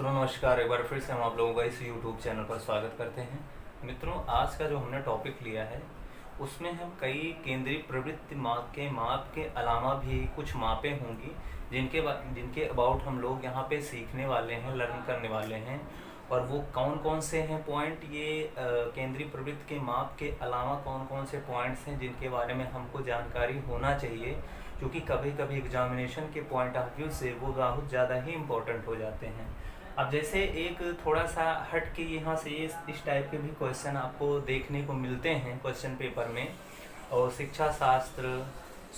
मित्रों नमस्कार। एक बार फिर से हम आप लोगों का इस YouTube चैनल पर स्वागत करते हैं। मित्रों, आज का जो हमने टॉपिक लिया है उसमें हम कई केंद्रीय प्रवृत्ति माप के अलावा भी कुछ मापें होंगी जिनके अबाउट हम लोग यहाँ पे सीखने वाले हैं, लर्न करने वाले हैं। और वो कौन कौन से हैं पॉइंट, ये केंद्रीय प्रवृत्ति के माप के अलावा कौन कौन से पॉइंट्स हैं जिनके बारे में हमको जानकारी होना चाहिए, क्योंकि कभी कभी एग्जामिनेशन के पॉइंट ऑफ व्यू से वो बहुत ज़्यादा ही इम्पोर्टेंट हो जाते हैं। अब जैसे एक थोड़ा सा हट के यहाँ से इस टाइप के भी क्वेश्चन आपको देखने को मिलते हैं क्वेश्चन पेपर में, और शिक्षा शास्त्र,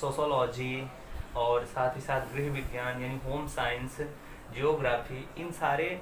सोशोलॉजी और साथ ही साथ गृह विज्ञान यानी होम साइंस, जियोग्राफी, इन सारे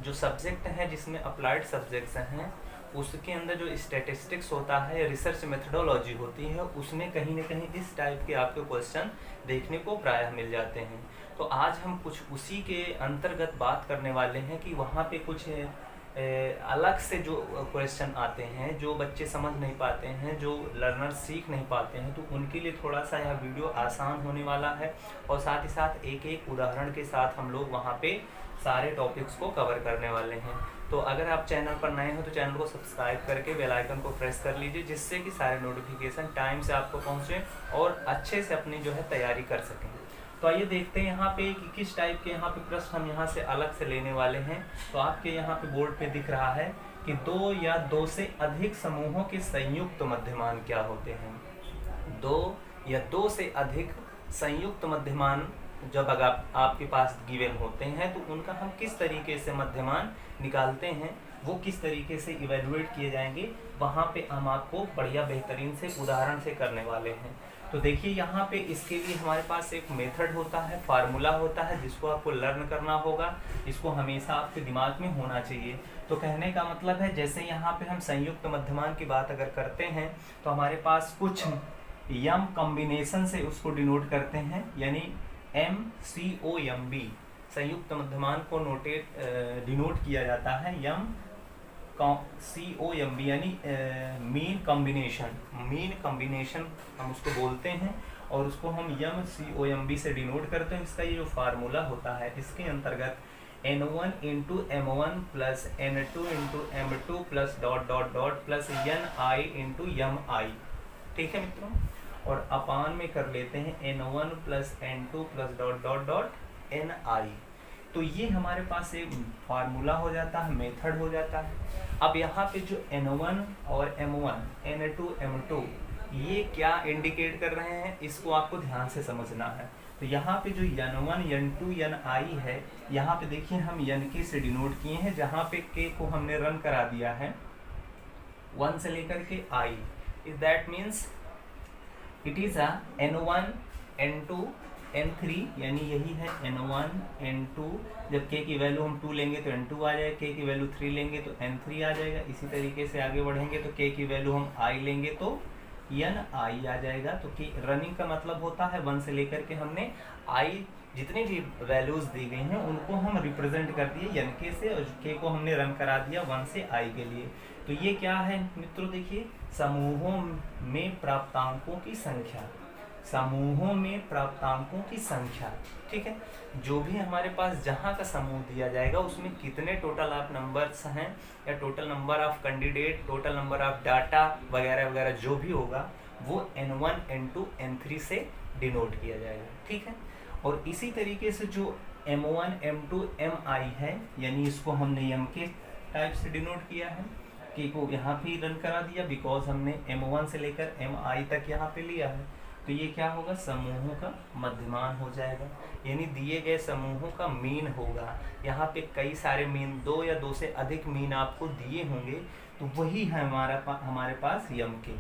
जो सब्जेक्ट हैं जिसमें अप्लाइड सब्जेक्ट्स हैं उसके अंदर जो स्टैटिस्टिक्स होता है, रिसर्च मेथडोलॉजी होती है, उसमें कहीं ना कहीं इस टाइप के आपके क्वेश्चन देखने को प्रायः मिल जाते हैं। तो आज हम कुछ उसी के अंतर्गत बात करने वाले हैं कि वहाँ पे कुछ अलग से जो क्वेश्चन आते हैं, जो बच्चे समझ नहीं पाते हैं, जो लर्नर सीख नहीं पाते हैं, तो उनके लिए थोड़ा सा यह वीडियो आसान होने वाला है। और साथ ही साथ एक एक उदाहरण के साथ हम लोग वहाँ पे सारे टॉपिक्स को कवर करने वाले हैं। तो अगर आप चैनल पर नए हो तो चैनल को सब्सक्राइब करके बेल आइकन को प्रेस कर लीजिए, जिससे कि सारे नोटिफिकेशन टाइम से आपको पहुँचे और अच्छे से अपनी जो है तैयारी कर सकें। तो आइए देखते हैं यहाँ पे कि किस टाइप के यहाँ पे प्रश्न हम यहाँ से अलग से लेने वाले हैं। तो आपके यहाँ पे बोर्ड पे दिख रहा है कि दो या दो से अधिक समूहों के संयुक्त मध्यमान क्या होते हैं। दो या दो से अधिक संयुक्त मध्यमान जब अगर आपके पास गिवन होते हैं तो उनका हम किस तरीके से मध्यमान निकालते हैं, वो किस तरीके से इवेलुएट किए जाएंगे, वहाँ पे हम आपको बढ़िया बेहतरीन से उदाहरण से करने वाले हैं। तो देखिए यहाँ पे इसके लिए हमारे पास एक मेथड होता है, फार्मूला होता है, जिसको आपको लर्न करना होगा, इसको हमेशा आपके दिमाग में होना चाहिए। तो कहने का मतलब है जैसे यहाँ पे हम संयुक्त मध्यमान की बात अगर करते हैं तो हमारे पास कुछ यम कॉम्बिनेशन से उसको डिनोट करते हैं, यानी MCOMB संयुक्त मध्यमान को डिनोट किया जाता है यम COMB यानी मीन कॉम्बिनेशन हम उसको बोलते हैं, और उसको हम यम COMB से डिनोट करते हैं। इसका ये जो फार्मूला होता है, इसके अंतर्गत N1 into M1 plus N2 into M2 plus dot dot dot plus NI into MI। ठीक है मित्रों, और अपान में कर लेते हैं N1 plus N2 plus dot dot dot NI। तो ये हमारे पास एक फार्मूला हो जाता है, मेथड हो जाता है। अब यहाँ पे जो N1 और M1, N2, M2 ये क्या इंडिकेट कर रहे हैं, इसको आपको ध्यान से समझना है। तो यहाँ पे जो N1, N2, NI है, यहाँ पे देखिए हम Nk से डिनोट किए हैं, जहाँ पे K को हमने रन करा दिया है 1 से लेकर के I। Is that means it is a N1, N2, N3, यानी यही है N1, N2। जब K की वैल्यू हम 2 लेंगे तो N2 आ जाएगा, K की वैल्यू 3 लेंगे तो N3 आ जाएगा। इसी तरीके से आगे बढ़ेंगे तो K की वैल्यू हम I लेंगे तो NI आ जाएगा। तो कि रनिंग का मतलब होता है 1 से लेकर के हमने I जितनी भी वैल्यूज दी गई हैं उनको हम रिप्रेजेंट कर दिए Nk से, और K को हमने रन करा दिया 1 से I के लिए। तो ये क्या है मित्रों, देखिए समूहों में प्राप्तांकों की संख्या, समूहों में प्राप्तांकों की संख्या। ठीक है, जो भी हमारे पास जहाँ का समूह दिया जाएगा उसमें कितने टोटल ऑफ नंबर्स हैं, या total number of candidate, total number of data वगैरह वगैरह जो भी होगा वो N1, N2, N3 से डिनोट किया जाएगा। ठीक है, और इसी तरीके से जो M1, M2, MI है, यानी इसको हमने M के टाइप से डिनोट किया है, K को यहाँ भी रन करा दिया बिकॉज हमने M1 से लेकर MI तक यहाँ पे लिया है। तो ये क्या होगा, समूहों का मध्यमान हो जाएगा, यानी दिए गए समूहों का मीन होगा। यहाँ पे कई सारे मीन, 2 या 2 से अधिक मीन आपको दिए होंगे, तो वही है हमारे पास यम के।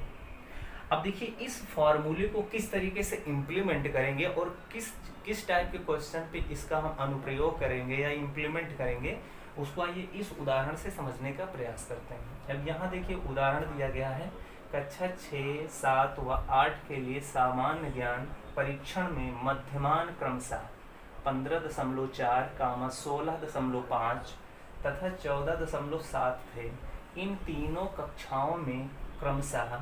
अब देखिए इस फॉर्मूले को किस तरीके से इम्प्लीमेंट करेंगे और किस टाइप के क्वेश्चन पे इसका हम अनुप्रयोग करेंगे या इम्प्लीमेंट करेंगे, उसको आइए इस उदाहरण से समझने का प्रयास करते हैं। अब यहाँ देखिए उदाहरण दिया गया है, कक्षा 6, 7 व 8 के लिए सामान्य ज्ञान परीक्षण में मध्यमान क्रमशः 15.4, 16.5 तथा 14.7 थे। इन तीनों कक्षाओं में क्रमशः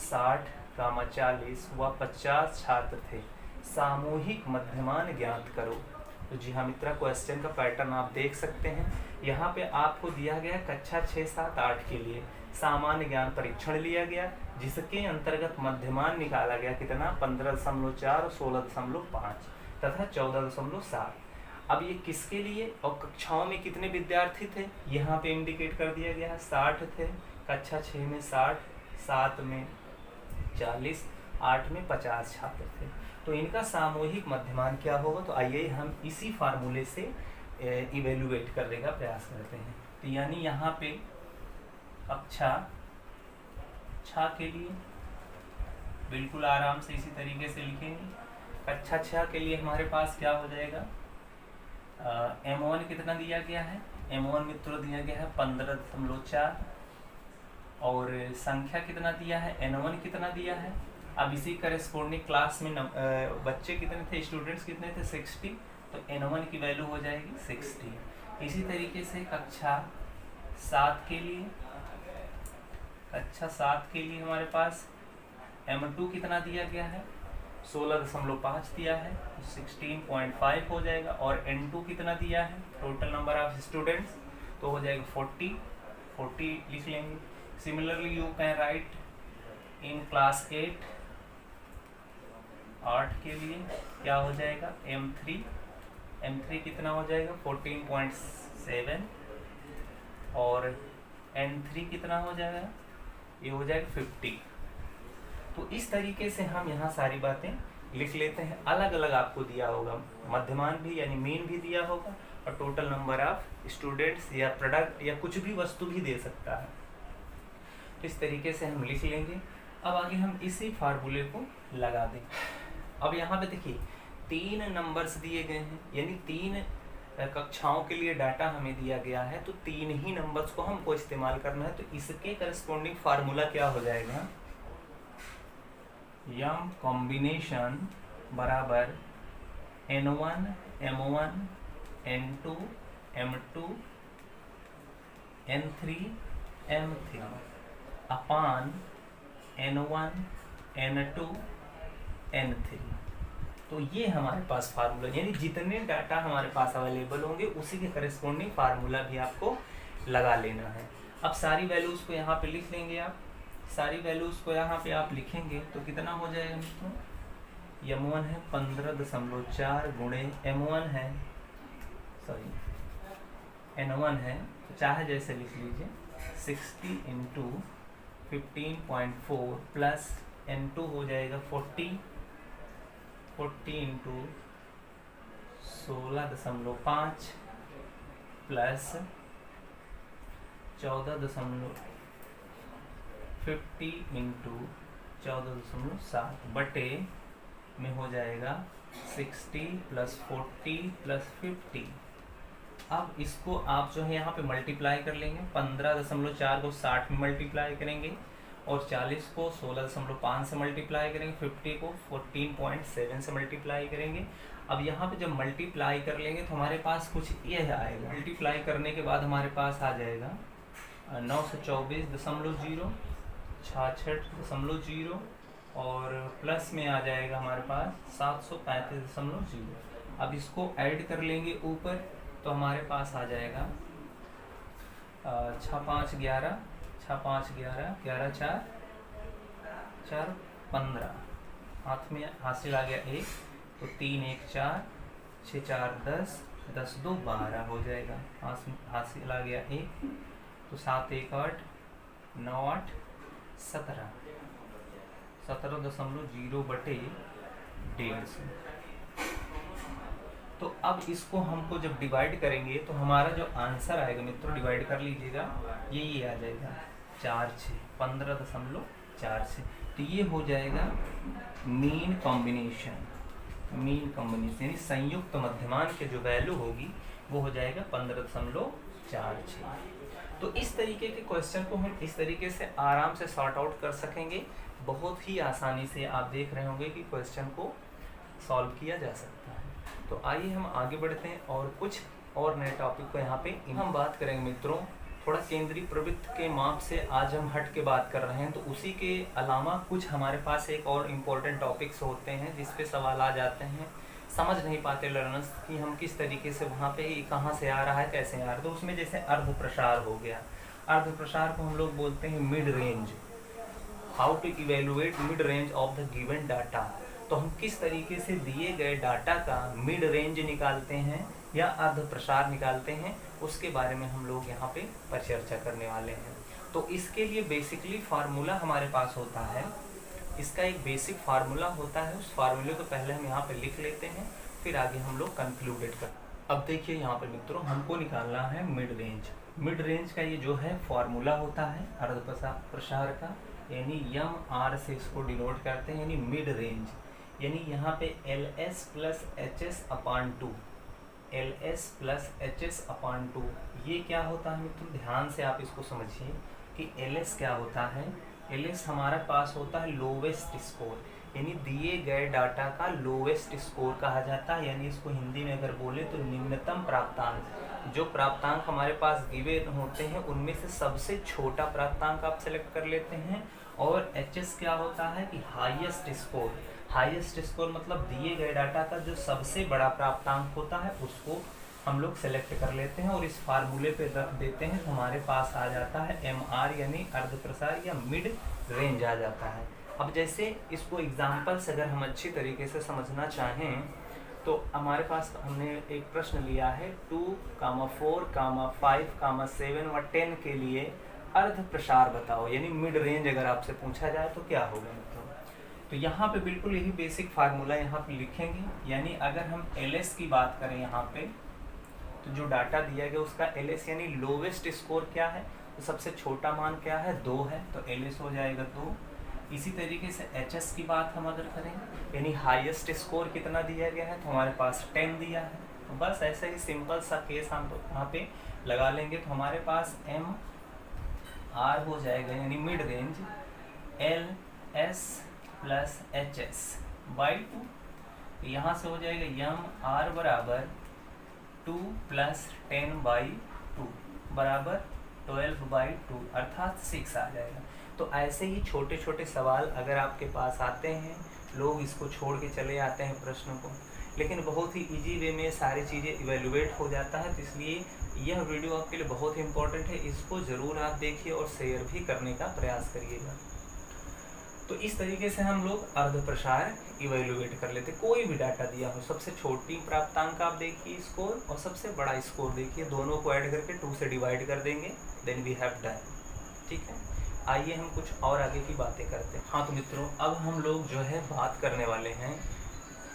60, 40 व 50 छात्र थे। सामूहिक मध्यमान ज्ञात करो। तो जी हाँ मित्रा, क्वेश्चन का पैटर्न आप देख सकते हैं यहाँ पे आपको दिया गया कक्षा 6, 7, 8 के लिए सामान्य ज्ञान परीक्षण लिया गया, जिसके अंतर्गत मध्यमान निकाला गया कितना 15.4 और 16.5 तथा 14.7। अब ये किसके लिए और कक्षाओं में कितने विद्यार्थी थे यहाँ पे इंडिकेट कर दिया गया है, 60 थे। कक्षा 6 में 60, 7 में 40, 8 में 50 छात्र थे। तो इनका सामूहिक मध्यमान क्या होगा, तो आइए हम इसी फार्मूले से इवेल्युएट करने का प्रयास करते हैं। तो यानी यहाँ पे कक्षा 6 के लिए बिल्कुल आराम से इसी तरीके से लिखेंगे। कक्षा 6 के लिए हमारे पास क्या हो जाएगा, M1 कितना दिया गया है, M1 मित्रों दिया गया है 15.4 और संख्या कितना दिया है, N1 कितना दिया है। अब इसी करेस्पोंडिंग क्लास में बच्चे कितने थे, स्टूडेंट्स कितने थे 60, तो N1 की वैल्यू हो जाएगी 60। इसी तरीके से कक्षा 7 के लिए, कक्षा 7 के लिए हमारे पास M2 कितना दिया गया है, 16.5 दिया है, तो 16.5 हो जाएगा। और N2 कितना दिया है, टोटल नंबर ऑफ स्टूडेंट्स, तो हो जाएगा 40 लिख लेंगे। Similarly you can write in class 8 के लिए क्या हो जाएगा, M3 कितना हो जाएगा 14.7 और N3 कितना हो जाएगा, ये हो जाएगा 50। तो इस तरीके से हम यहाँ सारी बातें लिख लेते हैं। अलग अलग आपको दिया होगा, मध्यमान भी यानी मीन भी दिया होगा और टोटल नंबर ऑफ स्टूडेंट्स या प्रोडक्ट या कुछ भी वस्तु भी दे सकता है। तो इस तरीके से हम लिख लेंगे। अब आगे हम इसी फार्मूले को लगा दें। अब यहाँ पे देखिए 3 नंबर्स दिए गए हैं, यानी 3 कक्षाओं के लिए डाटा हमें दिया गया है, तो 3 ही नंबर्स को हमको इस्तेमाल करना है। तो इसके करस्पॉन्डिंग फार्मूला क्या हो जाएगा, यम कॉम्बिनेशन बराबर N1 M1 N2 M2 N3 M3 अपान N1 N2 N3। तो ये हमारे पास फार्मूला, यानी जितने डाटा हमारे पास अवेलेबल होंगे उसी के करस्पॉन्डिंग फार्मूला भी आपको लगा लेना है। अब सारी वैल्यूज़ को यहाँ पे लिख लेंगे आप, सारी वैल्यूज़ को यहाँ पे आप लिखेंगे तो कितना हो जाएगा मित्रों, M1 है 15.4 गुणे M1 है N1 है, तो चाहे जैसे लिख लीजिए 60 इंटू 15.4 प्लस N2 हो जाएगा 40 इंटू 16.5 प्लस 50 इंटू 14.7 बटे में हो जाएगा 60 प्लस 40 प्लस 50। अब इसको आप जो है यहाँ पे मल्टीप्लाई कर लेंगे, 15.4 को 60 में मल्टीप्लाई करेंगे और 40 को 16.5 से मल्टीप्लाई करेंगे, 50 को 14.7 से मल्टीप्लाई करेंगे। अब यहाँ पे जब मल्टीप्लाई कर लेंगे तो हमारे पास कुछ ये आएगा, मल्टीप्लाई करने के बाद हमारे पास आ जाएगा 924.0, 66.0 और प्लस में आ जाएगा हमारे पास 735.0। अब इसको ऐड कर लेंगे ऊपर तो हमारे पास आ जाएगा 6 5 11 11 4 15, हाथ में हासिल आ गया 1, तो 3 1 4 6 4 10 10 2 12 हो जाएगा, हासिल आ गया 1, तो 7 1 8 9 8 17 17.0 बटे 150। तो अब इसको हमको जब डिवाइड करेंगे तो हमारा जो आंसर आएगा मित्रों, डिवाइड कर लीजिएगा, ये आ जाएगा 4 6 15.46। तो ये हो जाएगा मीन कॉम्बिनेशन यानी संयुक्त मध्यमान के जो वैल्यू होगी वो हो जाएगा 15.46। तो इस तरीके के क्वेश्चन को हम इस तरीके से आराम से सॉर्ट आउट कर सकेंगे, बहुत ही आसानी से आप देख रहे होंगे कि क्वेश्चन को सॉल्व किया जा सकता है। तो आइए हम आगे बढ़ते हैं और कुछ और नए टॉपिक को यहाँ पे हम बात करेंगे मित्रों। थोड़ा केंद्रीय प्रवृत्त के माप से आज हम हट के बात कर रहे हैं, तो उसी के अलावा कुछ हमारे पास एक और इम्पोर्टेंट टॉपिक्स होते हैं जिस पे सवाल आ जाते हैं। समझ नहीं पाते लर्नर्स कि हम किस तरीके से वहाँ पे कहाँ से आ रहा है, कैसे आ रहा है। तो उसमें जैसे अर्ध प्रसार हो गया, अर्ध प्रसार को हम लोग बोलते हैं mid range. How to evaluate mid range of the given data, तो हम किस तरीके से दिए गए डाटा का मिड रेंज निकालते हैं या अर्ध प्रसार निकालते हैं, उसके बारे में हम लोग यहाँ पे परिचर्चा करने वाले हैं। तो इसके लिए बेसिकली फार्मूला हमारे पास होता है, इसका एक बेसिक फार्मूला होता है। उस फार्मूले को पहले हम यहाँ पे लिख लेते हैं, फिर आगे हम लोग कंक्लूडेड कर। अब देखिए यहाँ पे मित्रों, हमको निकालना है मिड रेंज। मिड रेंज का ये जो है फार्मूला होता है अर्ध प्रसार का, यानी यम आर से इसको डिनोट करते हैं, यानी मिड रेंज। यानी यहाँ पे L S plus H S upon two, L S plus H S upon two, ये क्या होता है मित्रों, ध्यान से आप इसको समझिए कि एल एस क्या होता है। एल एस हमारे पास होता है लोवेस्ट स्कोर, यानी दिए गए डाटा का लोवेस्ट स्कोर कहा जाता है। यानी इसको हिंदी में अगर बोले तो निम्नतम प्राप्तांक। जो प्राप्तांक हमारे पास गिवन होते हैं उनमें से सबसे छोटा प्राप्तांक आप सेलेक्ट कर लेते हैं। और एच एस क्या होता है कि हाईएस्ट स्कोर। हाईएस्ट स्कोर मतलब दिए गए डाटा का जो सबसे बड़ा प्राप्तांक होता है उसको हम लोग सेलेक्ट कर लेते हैं और इस फार्मूले पे रख देते हैं, तो हमारे पास आ जाता है एम आर, यानी अर्ध प्रसार या मिड रेंज आ जाता है। अब जैसे इसको एग्जाम्पल से अगर हम अच्छी तरीके से समझना चाहें तो हमारे पास हमने एक प्रश्न लिया है 2, 4, 5, 7 व 10 के लिए अर्ध प्रसार बताओ, यानी मिड रेंज अगर आपसे पूछा जाए तो क्या होगा मित्रों। तो यहाँ पे बिल्कुल यही बेसिक फार्मूला यहाँ पे लिखेंगे। यानी अगर हम एल एस की बात करें यहाँ पे, तो जो डाटा दिया गया उसका एल एस यानी लोवेस्ट स्कोर क्या है, तो सबसे छोटा मान क्या है 2 है, तो एल एस हो जाएगा 2। इसी तरीके से एच एस की बात हम अगर करें, यानी हाईएस्ट स्कोर कितना दिया गया है, तो हमारे पास 10 दिया है। तो बस ऐसा ही सिंपल सा केस हम यहाँ पे लगा लेंगे, तो हमारे पास एम आर हो जाएगा यानी mid range L S plus H S by 2। यहाँ से हो जाएगा यम आर बराबर 2 प्लस 10 बाई 2 बराबर 12 बाई 2 अर्थात 6 आ जाएगा। तो ऐसे ही छोटे छोटे सवाल अगर आपके पास आते हैं, लोग इसको छोड़ के चले आते हैं प्रश्न को, लेकिन बहुत ही इजी वे में सारी चीज़ें इवेलुएट हो जाता है। तो इसलिए यह वीडियो आपके लिए बहुत ही इंपॉर्टेंट है, इसको ज़रूर आप देखिए और शेयर भी करने का प्रयास करिएगा। तो इस तरीके से हम लोग अर्ध प्रसार इवेलुएट कर लेते। कोई भी डाटा दिया हो, सबसे छोटी प्राप्तांक आप देखिए स्कोर और सबसे बड़ा स्कोर देखिए, दोनों को ऐड करके 2 से डिवाइड कर देंगे, देन वी हैव डन। ठीक है, आइए हम कुछ और आगे की बातें करते हैं। हाँ तो मित्रों, अब हम लोग जो है बात करने वाले हैं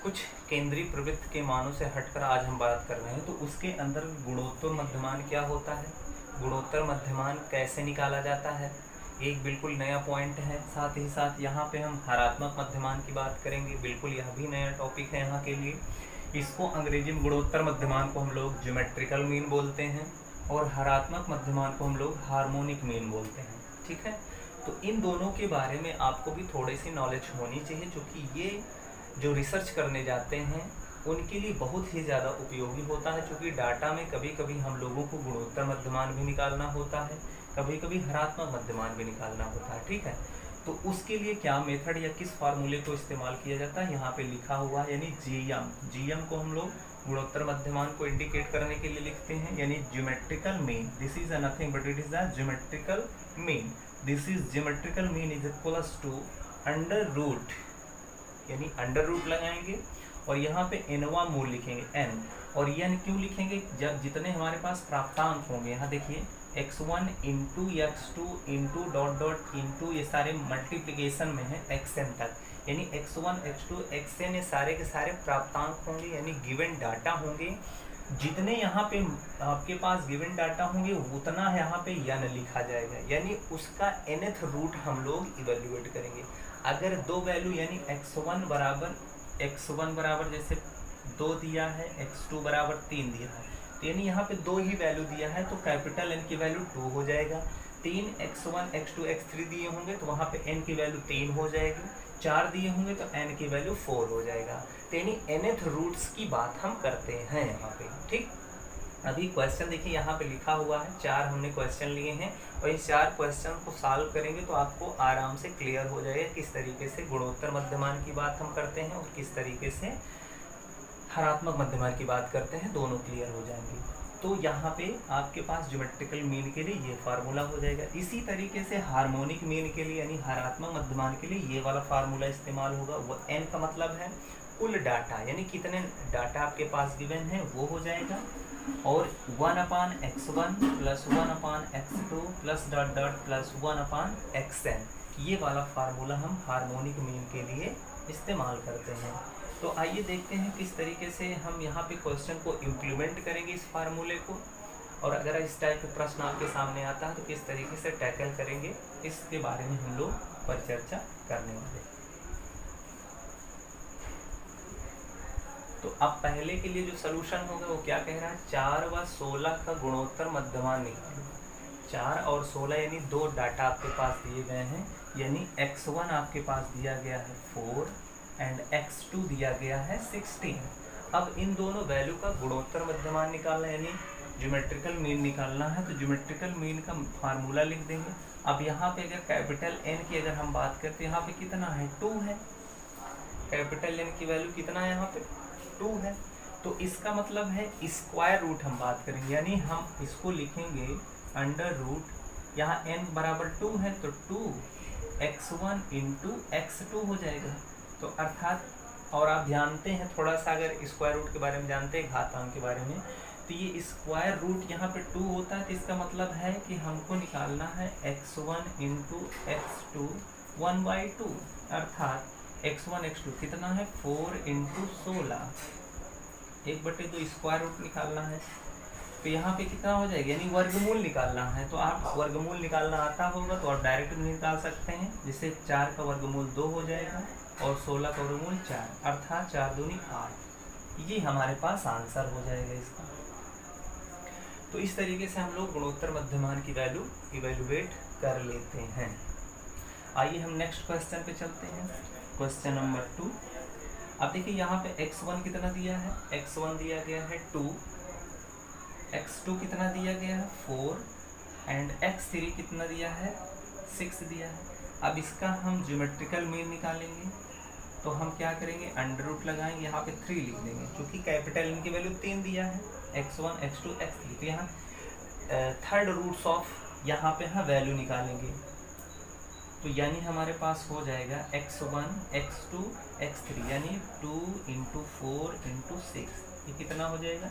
कुछ केंद्रीय प्रवृत्ति के मानों से हटकर आज हम बात कर रहे हैं। तो उसके अंदर गुणोत्तर मध्यमान क्या होता है, गुणोत्तर मध्यमान कैसे निकाला जाता है, एक बिल्कुल नया पॉइंट है। साथ ही साथ यहाँ पे हम हरात्मक मध्यमान की बात करेंगे, बिल्कुल यह भी नया टॉपिक है यहाँ के लिए। इसको अंग्रेजी में गुणोत्तर मध्यमान को हम लोग ज्योमेट्रिकल मीन बोलते हैं और हरात्मक मध्यमान को हम लोग हार्मोनिक मीन बोलते हैं। ठीक है, तो इन दोनों के बारे में आपको भी थोड़ी सी नॉलेज होनी चाहिए, क्योंकि ये जो रिसर्च करने जाते हैं उनके लिए बहुत ही ज़्यादा उपयोगी होता है। क्योंकि डाटा में कभी कभी हम लोगों को गुणोत्तर मध्यमान भी निकालना होता है, कभी कभी हरात्मक मध्यमान भी निकालना होता है। ठीक है, तो उसके लिए क्या मेथड या किस फार्मूले को इस्तेमाल किया जाता है यहाँ पे लिखा हुआ है, यानी जीएम। जीएम को हम लोग गुणोत्तर मध्यमान को इंडिकेट करने के लिए लिखते हैं, यानी geometrical mean. This is nothing but it is the geometrical mean. This is geometrical mean is equals to under root, यानी अंडर रूट लगाएंगे और यहाँ पे एनवा मूल लिखेंगे एन। और एन क्यों लिखेंगे, जब जितने हमारे पास प्राप्तांक होंगे, यहाँ देखिए x1 into x2 into dot dot into, ये सारे मल्टीप्लिकेशन में है xn तक, यानी x1 x2 xn ये सारे के सारे प्राप्तांक होंगे, यानी गिवन डाटा होंगे। जितने यहाँ पे आपके पास गिवन डाटा होंगे उतना यहाँ पे n लिखा जाएगा, यानी उसका nth रूट हम लोग इवेल्युएट करेंगे। अगर दो वैल्यू यानी x1 बराबर जैसे 2 दिया है, x2 बराबर 3 दिया है, तो यानी यहाँ पे 2 ही वैल्यू दिया है, तो कैपिटल N की वैल्यू 2 हो जाएगा। 3 x1 x2 x3 दिए होंगे तो वहाँ पे n की वैल्यू 3 हो जाएगी। 4 दिए होंगे तो n की वैल्यू 4 हो जाएगा। तो यानी nth रूट्स की बात हम करते हैं यहाँ पे। ठीक, अभी क्वेश्चन देखिए यहाँ पे लिखा हुआ है, 4 हमने क्वेश्चन लिए हैं और इस 4 क्वेश्चन को सॉल्व करेंगे तो आपको आराम से क्लियर हो जाएगा किस तरीके से गुणोत्तर मध्यमान की बात हम करते हैं और किस तरीके से हरात्मक मध्यमान की बात करते हैं, दोनों क्लियर हो जाएंगे। तो यहाँ पे आपके पास ज्योमेट्रिकल मीन के लिए ये फार्मूला हो जाएगा। इसी तरीके से हार्मोनिक मीन के लिए यानी हरात्मक मध्यमान के लिए ये वाला फार्मूला इस्तेमाल होगा। वो एन का मतलब है कुल डाटा, यानी कितने डाटा आपके पास गिवन है वो हो जाएगा, और 1/x1 plus 1/x2 plus dot dot plus 1/xn, ये वाला फार्मूला हम हार्मोनिक मीन के लिए इस्तेमाल करते हैं। तो आइए देखते हैं किस तरीके से हम यहाँ पे क्वेश्चन को इम्प्लीमेंट करेंगे इस फार्मूले को, और अगर इस टाइप का प्रश्न आपके सामने आता है तो किस तरीके से टैकल करेंगे, इसके बारे में हम लोग परिचर्चा करने वाले। तो अब पहले के लिए जो सलूशन होगा वो क्या कह रहा है, 4 व 16 का गुणोत्तर मध्यमान निकालो। 4 और 16 यानी दो डाटा आपके पास दिए गए हैं, यानी x1 आपके पास दिया गया है 4 एंड x2 दिया गया है 16। अब इन दोनों वैल्यू का गुणोत्तर मध्यमान निकालना है, यानी ज्योमेट्रिकल मीन निकालना है। तो ज्योमेट्रिकल मीन का फार्मूला लिख देंगे। अब यहाँ पे अगर कैपिटल N की अगर हम बात करते हैं, यहाँ पे कितना है 2 है, कैपिटल N की वैल्यू कितना है यहाँ पे 2 है। तो इसका मतलब है स्क्वायर रूट हम बात करेंगे, यानी हम इसको लिखेंगे अंडर रूट, यहाँ n बराबर 2 है तो 2x1 इंटू x2 हो जाएगा। तो अर्थात, और आप जानते हैं थोड़ा सा अगर स्क्वायर रूट के बारे में जानते हैं, घातांक के बारे में, तो ये स्क्वायर रूट यहाँ पे 2 होता है। तो इसका मतलब है कि हमको निकालना है x1 इंटू x2 1/2, अर्थात x1 x2 कितना है 4 इंटू 16, 1/2 स्क्वायर रूट निकालना है। तो यहाँ पे कितना हो जाएगा, यानी वर्गमूल निकालना है। तो आप वर्गमूल निकालना आता होगा तो आप डायरेक्ट भी निकाल सकते हैं, जिससे 4 का वर्गमूल 2 हो जाएगा और 16 का वर्गमूल 4, अर्थात 4 दूनी 8। ये हमारे पास आंसर हो जाएगा इसका। तो इस तरीके से हम लोग गुणोत्तर मध्यमान की वैल्यू इवेलुएट कर लेते हैं। आइए हम नेक्स्ट क्वेश्चन पे चलते हैं, क्वेश्चन नंबर 2। अब देखिए यहाँ पे x1 कितना दिया है, x1 दिया गया है 2, x2 कितना दिया गया है 4 एंड x3 कितना दिया है 6 दिया है। अब इसका हम ज्योमेट्रिकल मीन निकालेंगे, तो हम क्या करेंगे, अंडर रूट लगाएंगे, यहाँ पे 3 लिख देंगे, क्योंकि कैपिटल इनकी वैल्यू 3 दिया है, x1 x2 x3। तो यहाँ थर्ड रूट्स ऑफ यहाँ पे हम वैल्यू निकालेंगे, तो यानी हमारे पास हो जाएगा x1 x2 x3, यानी 2 इंटू 4 इंटू 6, ये कितना हो जाएगा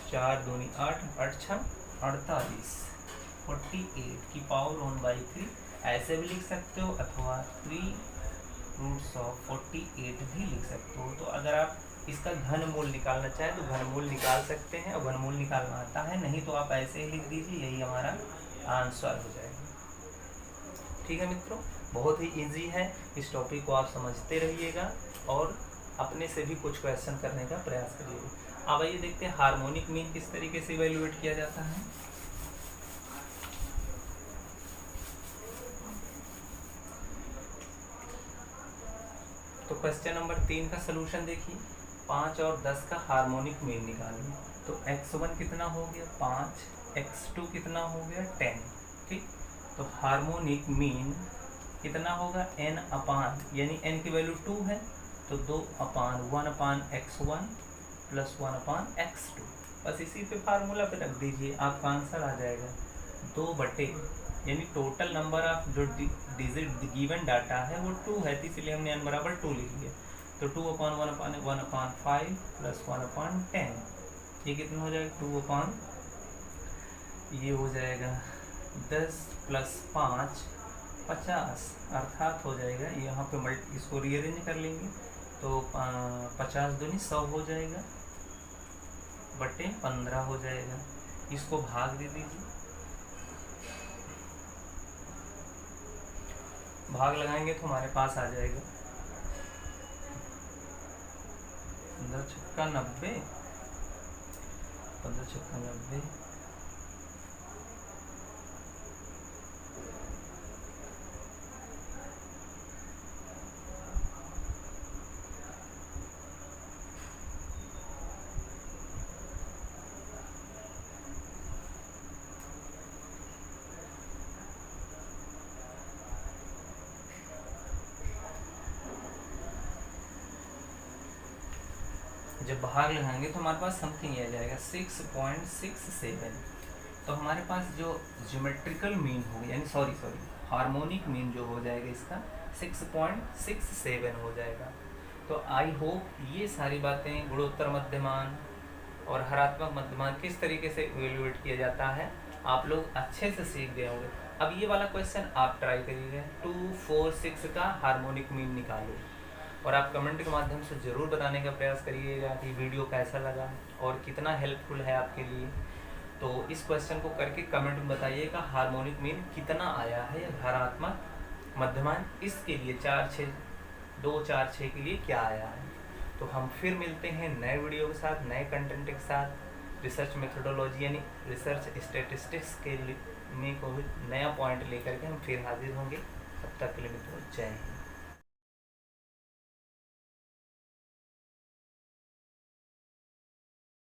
4 दूनी 8, 8 6 48, 48 की पावर 1/3 ऐसे भी लिख सकते हो, अथवा 3 रूट्स ऑफ 48 भी लिख सकते हो। तो अगर आप इसका घनमूल निकालना चाहें तो घनमूल निकाल सकते हैं, और घनमूल निकालना आता है, नहीं तो आप ऐसे ही लिख दीजिए, यही हमारा आंसर हो जाएगा। ठीक है मित्रों, बहुत ही इजी है, इस टॉपिक को आप समझते रहिएगा और अपने से भी कुछ क्वेश्चन करने का प्रयास करिएगा। अब आइए देखते हैं हार्मोनिक मीन किस तरीके से इवेल्युएट किया जाता है। तो क्वेश्चन नंबर 3 का सलूशन देखिए, 5 और 10 का हार्मोनिक मीन निकालिए। तो x1 कितना हो गया 5, x2 कितना हो गया 10, ठीक। तो हार्मोनिक मीन कितना होगा n अपान, यानी n की वैल्यू 2 है तो 1/x1 प्लस 1/x2, बस इसी पे फार्मूला पे रख दीजिए, आपका आंसर आ जाएगा 2 यानी टोटल नंबर ऑफ जो डिजिट गिवन डाटा है वो 2 है, तो इसलिए हमने n बराबर 2 लिख लिया। तो 2/1/1/5 प्लस 1/10, ये कितना हो जाएगा 2/, ये हो जाएगा 10 प्लस 5 50, अर्थात हो जाएगा यहाँ पे इसको रीअरेंज कर लेंगे तो 50 दूनी 100 हो जाएगा, बटे 15 हो जाएगा। इसको भाग दे दीजिए, भाग लगाएंगे तो हमारे पास आ जाएगा 15 छक्का 90, 15 छक्का 90, जब भाग लगाएंगे तो हमारे पास समथिंग आ जाएगा 6.67। तो हमारे पास जो ज्योमेट्रिकल मीन होगा, यानी सॉरी हार्मोनिक मीन जो हो जाएगा इसका 6.67 हो जाएगा। तो आई होप ये सारी बातें, गुणोत्तर मध्यमान और हरात्मक मध्यमान किस तरीके से इवेल्युएट किया जाता है, आप लोग अच्छे से सीख गए होंगे। अब ये वाला क्वेश्चन आप ट्राई करिएगा, 2, 4, 6 का हार्मोनिक मीन निकालो, और आप कमेंट के माध्यम से ज़रूर बताने का प्रयास करिएगा कि वीडियो कैसा लगा और कितना हेल्पफुल है आपके लिए। तो इस क्वेश्चन को करके कमेंट में बताइएगा हार्मोनिक मीन कितना आया है, हरात्मक मध्यमान इसके लिए 4, 6, 2, 4, 6 के लिए क्या आया है। तो हम फिर मिलते हैं नए वीडियो के साथ, नए कंटेंट के साथ, रिसर्च मेथोडोलॉजी यानी रिसर्च स्टैटिस्टिक्स के में कोई नया पॉइंट लेकर के हम फिर हाजिर होंगे। तब तक के लिए मित्रों जय हिंद।